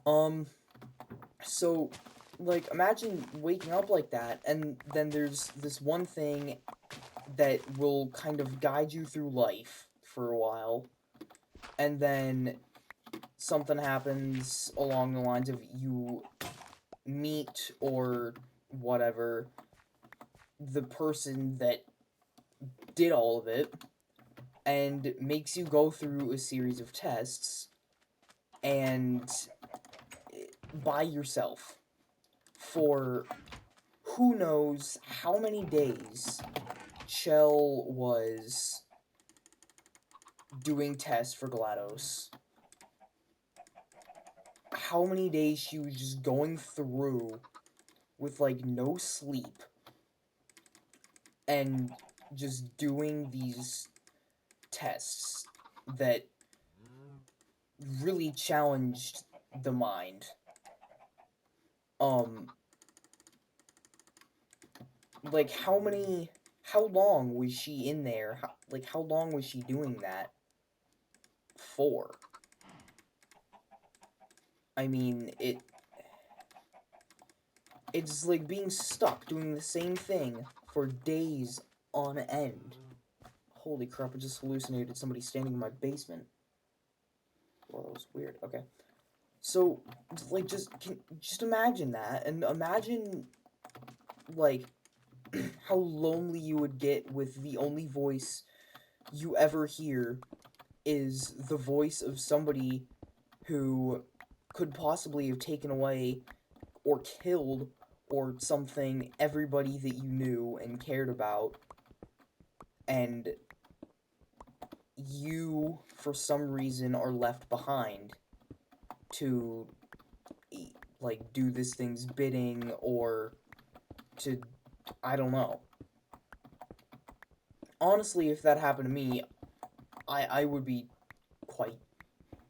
Um, so, like, imagine waking up like that, and then there's this one thing that will kind of guide you through life for a while, and then something happens along the lines of you meet or whatever the person that did all of it and makes you go through a series of tests and by yourself for who knows how many days Chell was doing tests for GLaDOS. How many days she was just going through with like no sleep and just doing these tests that really challenged the mind. Um, like how long was she in there? How long was she doing that for? I mean, it's like being stuck doing the same thing for days on end. Holy crap, I just hallucinated somebody standing in my basement. Well, that was weird. Okay. So, like, just imagine that, and imagine, like, how lonely you would get with the only voice you ever hear is the voice of somebody who could possibly have taken away or killed or something everybody that you knew and cared about, and you, for some reason, are left behind to, like, do this thing's bidding or to, I don't know. Honestly, if that happened to me, I would be quite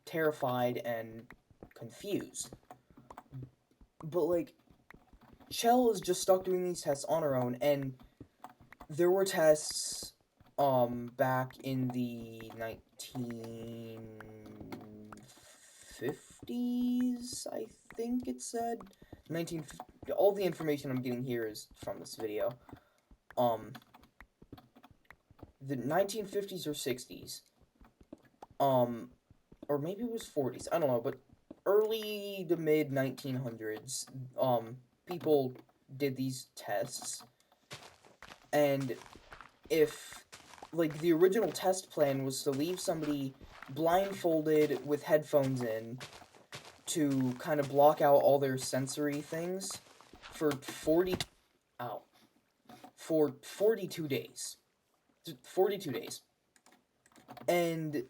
terrified and confused. But, like, Chell is just stuck doing these tests on her own, and there were tests, back in the 1950s, I think it said. 19... All the information I'm getting here is from this video. Um, the 1950s or 60s. Um, or maybe it was 40s, I don't know, but early to mid 1900s, people did these tests, and if, like, the original test plan was to leave somebody blindfolded with headphones in to kind of block out all their sensory things for 40, ow, for 42 days. 42 days. And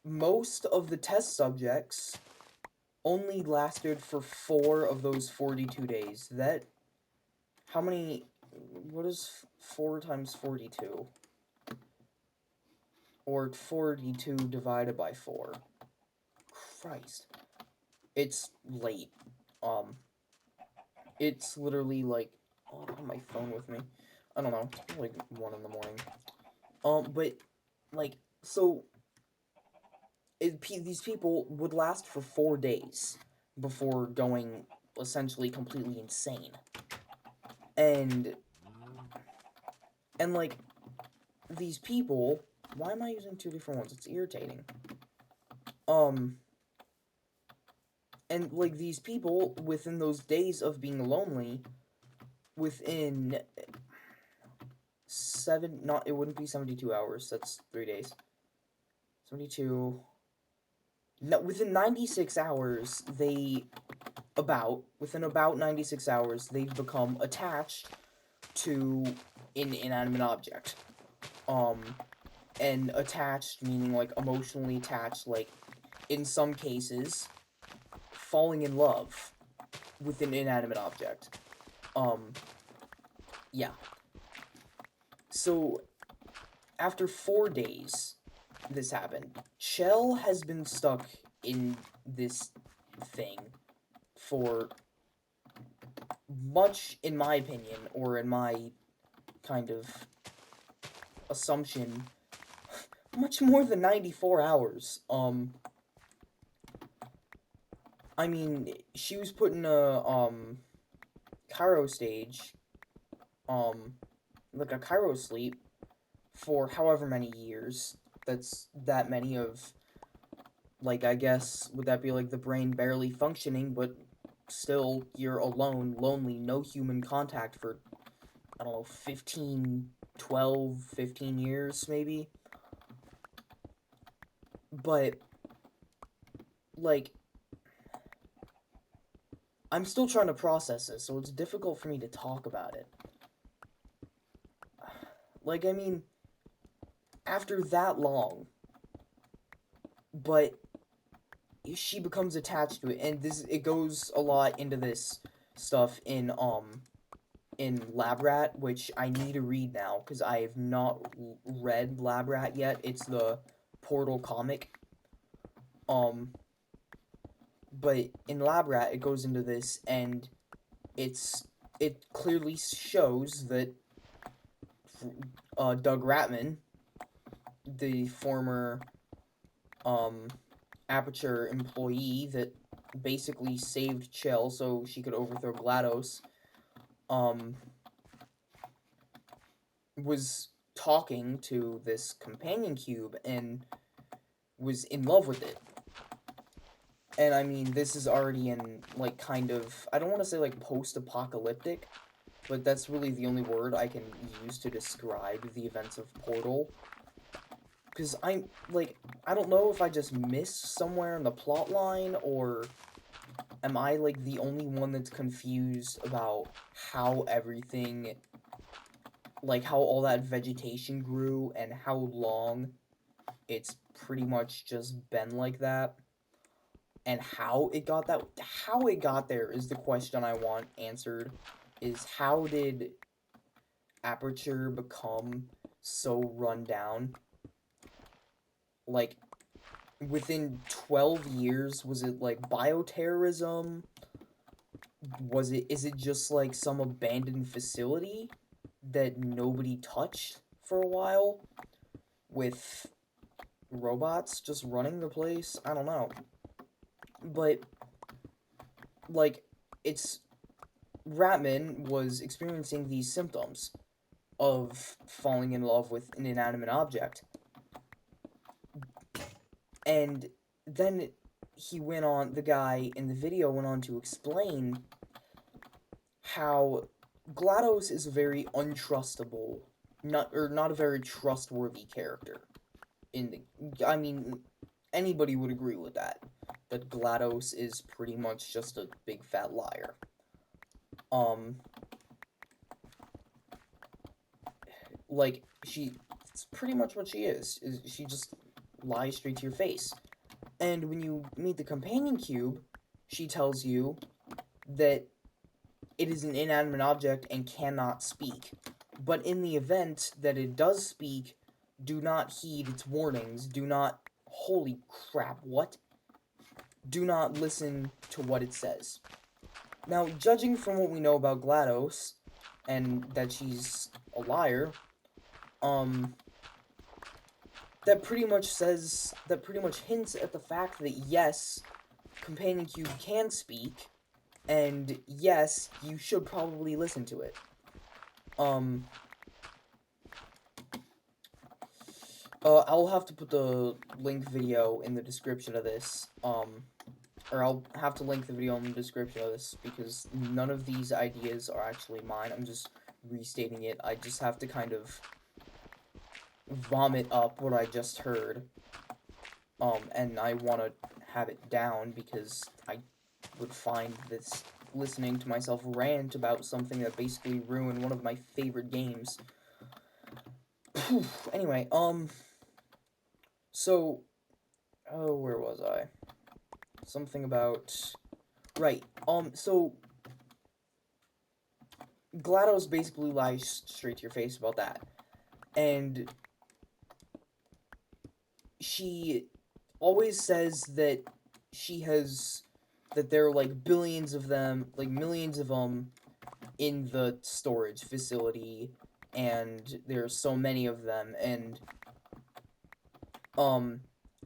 most of the test subjects only lasted for 4 of those 42 days. That, how many, what is 4 times 42? Or 42 divided by 4. Christ. It's late. It's literally like, oh, I don't have my phone with me. I don't know, it's like 1 in the morning. But, like, so, these people would last for 4 days before going essentially completely insane. And, like, these people, why am I using 2 different ones? It's irritating. And, like, these people, within those days of being lonely, within it wouldn't be 72 hours, that's 3 days. 72, no, within 96 hours, within about 96 hours, they've become attached to an inanimate object. And attached meaning, like, emotionally attached, like, in some cases, falling in love with an inanimate object. Yeah. So, after 4 days, this happened. Chell has been stuck in this thing for much, in my opinion, or in my kind of assumption, much more than 94 hours. I mean, she was put in a Cairo stage, um, like a Cairo sleep for however many years. That's that many of, like, I guess, would that be like the brain barely functioning, but still you're alone, lonely, no human contact for, I don't know, 15, 12, 15 years maybe. But, like, I'm still trying to process this, so it's difficult for me to talk about it. Like, I mean, after that long, but she becomes attached to it, and this it goes a lot into this stuff in Lab Rat, which I need to read now because I have not read Lab Rat yet. It's the Portal comic. Um, but in Lab Rat, it goes into this, and it clearly shows that Doug Ratman, the former um Aperture employee that basically saved Chell so she could overthrow GLaDOS, um, was talking to this companion cube and was in love with it. And I mean, this is already in, like, kind of, I don't want to say, like, post-apocalyptic, but that's really the only word I can use to describe the events of Portal. Because I don't know if I just missed somewhere in the plot line, or am I, like, the only one that's confused about how everything, like, how all that vegetation grew and how long it's pretty much just been like that? And how it got that, how it got there is the question I want answered, is how did Aperture become so run down? Like, within 12 years, was it, like, bioterrorism? Is it just, like, some abandoned facility that nobody touched for a while? With robots just running the place? I don't know. But, like, it's Ratman was experiencing these symptoms of falling in love with an inanimate object. And then the guy in the video went on to explain how GLaDOS is a very untrustable, not a very trustworthy character. I mean, anybody would agree with that. That GLaDOS is pretty much just a big fat liar. Like, it's pretty much what she is she just lies straight to your face. And when you meet the companion cube, she tells you that it is an inanimate object and cannot speak. But in the event that it does speak, do not heed its warnings. Do not. Holy crap, what? Do not listen to what it says. Now, judging from what we know about GLaDOS, and that she's a liar, that pretty much hints at the fact that yes, Companion Cube can speak, and yes, you should probably listen to it. I'll have to put the link video in the description of this, or I'll have to link the video in the description of this, because none of these ideas are actually mine. I'm just restating it. I just have to kind of vomit up what I just heard, and I want to have it down, because I would find this listening to myself rant about something that basically ruined one of my favorite games. Anyway, so, oh, where was I? Something about, right, so, GLaDOS basically lies straight to your face about that, and she always says that that there are, like, billions of them, like, millions of them in the storage facility, and there's so many of them, and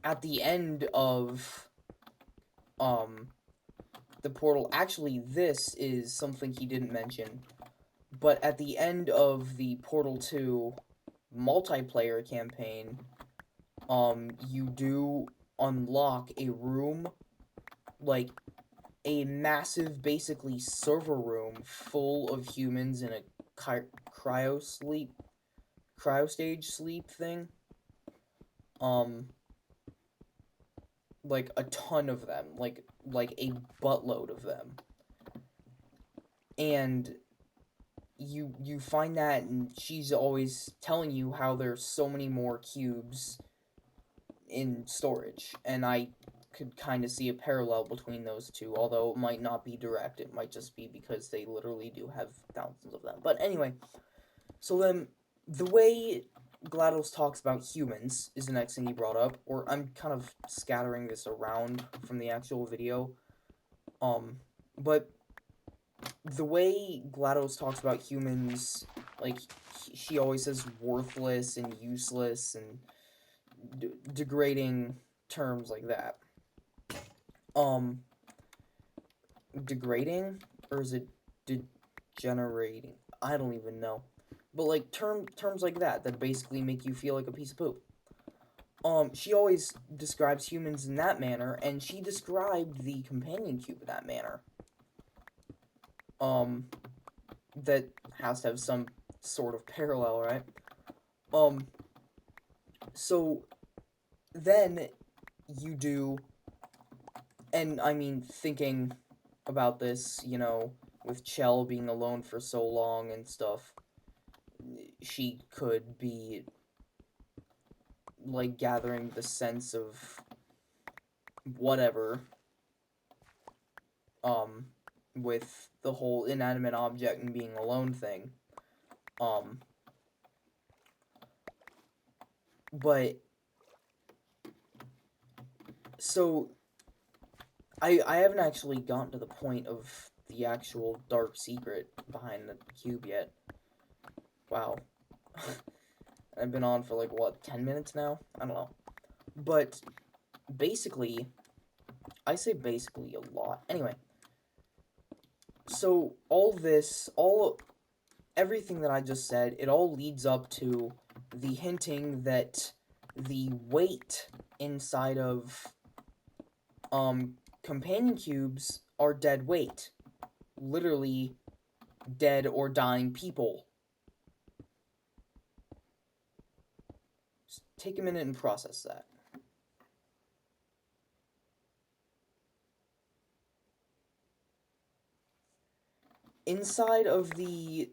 at the end of the portal. Actually, this is something he didn't mention. But at the end of the Portal 2 multiplayer campaign, you do unlock a room, like a massive, basically, server room full of humans in a cryo stage sleep thing. Like a ton of them, like a buttload of them. And you find that, and she's always telling you how there's so many more cubes in storage, and I could kind of see a parallel between those two, although it might not be direct. It might just be because they literally do have thousands of them. But anyway, so then the way GLaDOS talks about humans is the next thing he brought up, or I'm kind of scattering this around from the actual video. But the way GLaDOS talks about humans, like, she always says worthless and useless and degrading terms like that. Degrading? Or is it degenerating? I don't even know. But, like, terms like that basically make you feel like a piece of poop. She always describes humans in that manner, and she described the companion cube in that manner. That has to have some sort of parallel, right? So then you do, and I mean, thinking about this, you know, with Chell being alone for so long and stuff, she could be, like, gathering the sense of whatever, with the whole inanimate object and being alone thing. But, so, I haven't actually gotten to the point of the actual dark secret behind the cube yet. Wow. I've been on for, like, what, 10 minutes now? I don't know. But, basically, I say basically a lot. Anyway, so everything that I just said, it all leads up to the hinting that the weight inside of companion cubes are dead weight. Literally dead or dying people. Just take a minute and process that. Inside of the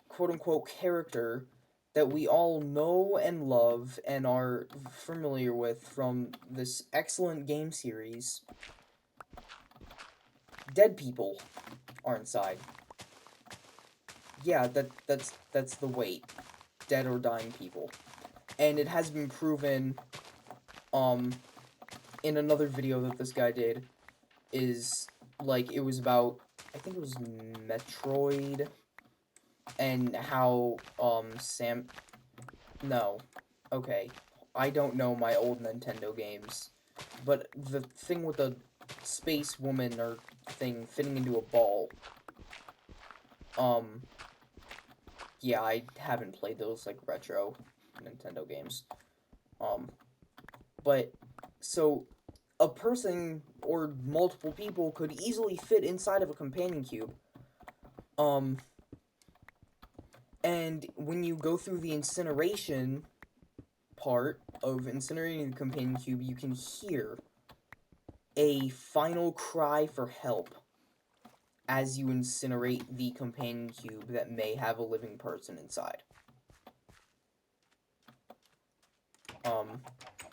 quote-unquote character that we all know and love and are familiar with from this excellent game series, dead people are inside. Yeah, that's the weight. Dead or dying people. And it has been proven, in another video that this guy did, is, like, it was about, I think it was Metroid, and how, no. Okay. I don't know my old Nintendo games. But the thing with the space woman or thing fitting into a ball, yeah, I haven't played those, like, retro Nintendo games. But, so, a person or multiple people could easily fit inside of a companion cube. And when you go through the incineration part of incinerating the companion cube, you can hear a final cry for help as you incinerate the companion cube that may have a living person inside.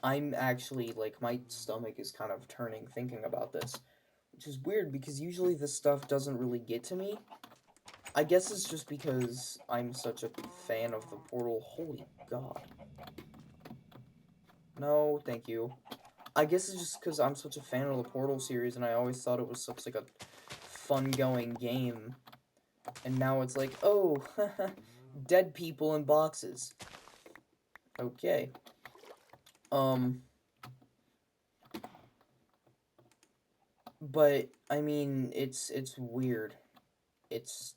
I'm actually, like, my stomach is kind of turning thinking about this, which is weird because usually this stuff doesn't really get to me. I guess it's just because I'm such a fan of the Portal. Holy God. No, thank you. I guess it's just because I'm such a fan of the Portal series, and I always thought it was such, like, a fun-going game. And now it's like, oh, dead people in boxes. Okay. But I mean, it's weird. It's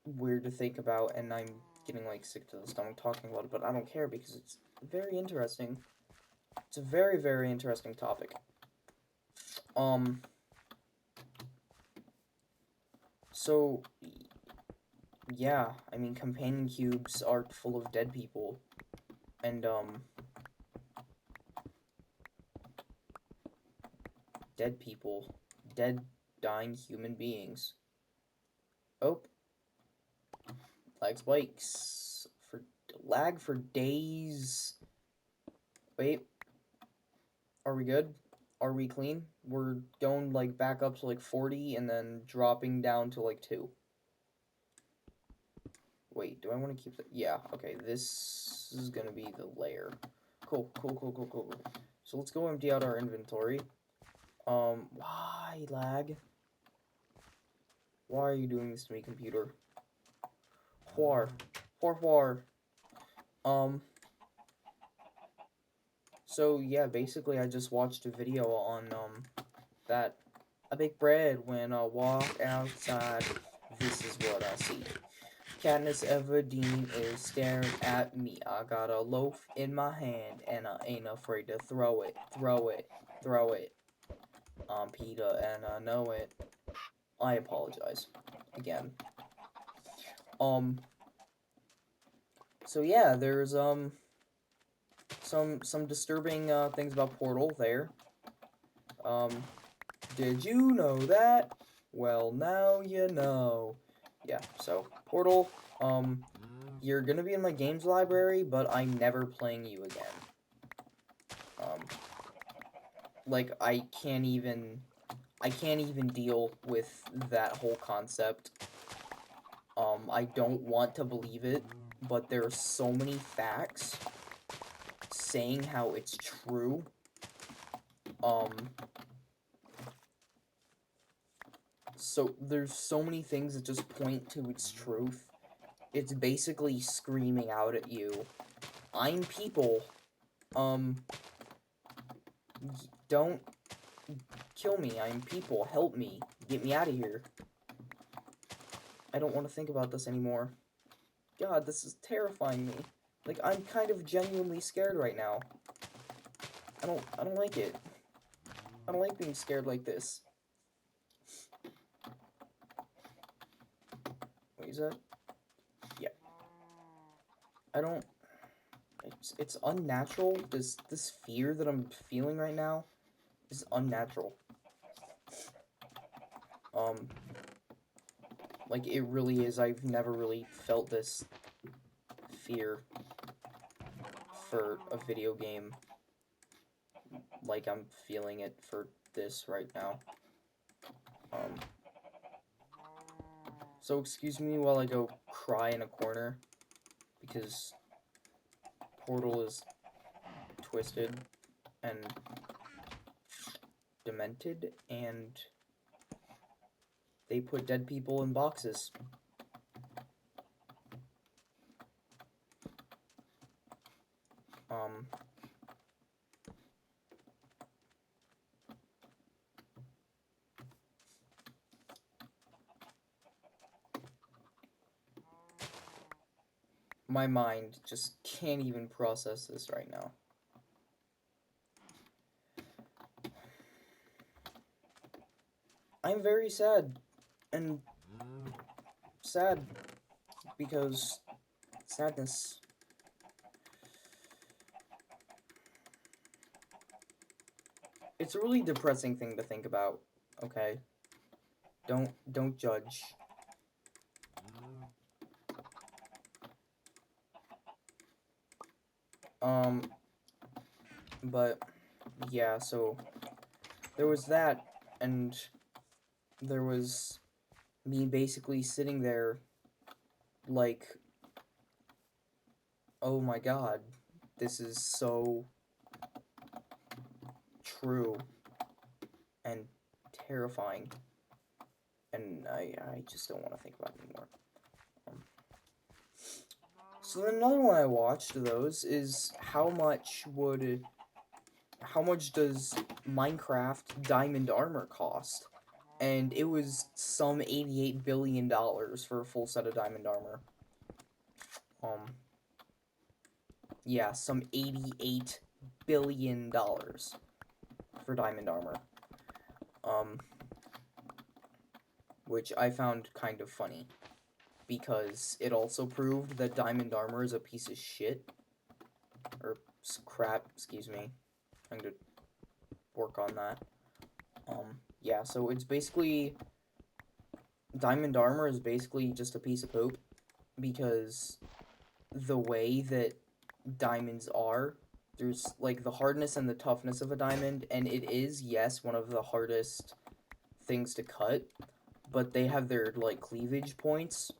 weird to think about, and I'm getting like sick to the stomach talking about it, but I don't care because it's very interesting. It's a very, very interesting topic. Um, so yeah, I mean, companion cubes are full of dead people, and dead people, dead, dying human beings. Oh, lag spikes for lag for days. Wait, are we good? Are we clean? We're going like back up to like 40 and then dropping down to like 2. Wait, do I want to keep that? Yeah, okay, this is gonna be the layer. Cool, cool, cool, cool, cool, cool. So let's go empty out our inventory. Why lag? Why are you doing this to me, computer? Whar. Whar. Um, so yeah, basically I just watched a video on, that I bake bread when I walk outside. This is what I see. Katniss Everdeen is staring at me. I got a loaf in my hand and I ain't afraid to throw it. Throw it. Throw it. I'm Peeta and I know it. I apologize. Again. So yeah, there's some disturbing things about Portal there. Did you know that? Well, now you know. Yeah, so Portal, you're gonna be in my games library, but I'm never playing you again. Like I can't even deal with that whole concept. I don't want to believe it, but there are so many facts saying how it's true. So there's so many things that just point to its truth. It's basically screaming out at you, I'm people. Don't kill me. I'm people. Help me. Get me out of here. I don't want to think about this anymore. God, this is terrifying me. Like, I'm kind of genuinely scared right now. I don't like it. I don't like being scared like this. Wait, is that? Yeah. I don't... It's unnatural. This fear that I'm feeling right now is unnatural. Like, it really is. I've never really felt this fear for a video game like I'm feeling it for this right now. So excuse me while I go cry in a corner, because Portal is twisted and demented, and they put dead people in boxes. My mind just can't even process this right now. I'm very sad, and sad because sadness. It's a really depressing thing to think about, okay? Don't judge. But yeah, so there was that, and there was me basically sitting there like, oh my god, this is so true and terrifying, and I just don't want to think about it anymore. So another one I watched of those is how much does Minecraft Diamond Armor cost? and it was some $88 billion for a full set of diamond armor. Yeah, some $88 billion for diamond armor. Which I found kind of funny, because it also proved that diamond armor is a piece of shit. Or crap, excuse me. I'm gonna work on that. Yeah, so it's basically... Diamond armor is basically just a piece of poop, because the way that diamonds are, there's, like, the hardness and the toughness of a diamond, and it is, yes, one of the hardest things to cut, but they have their, like, cleavage points,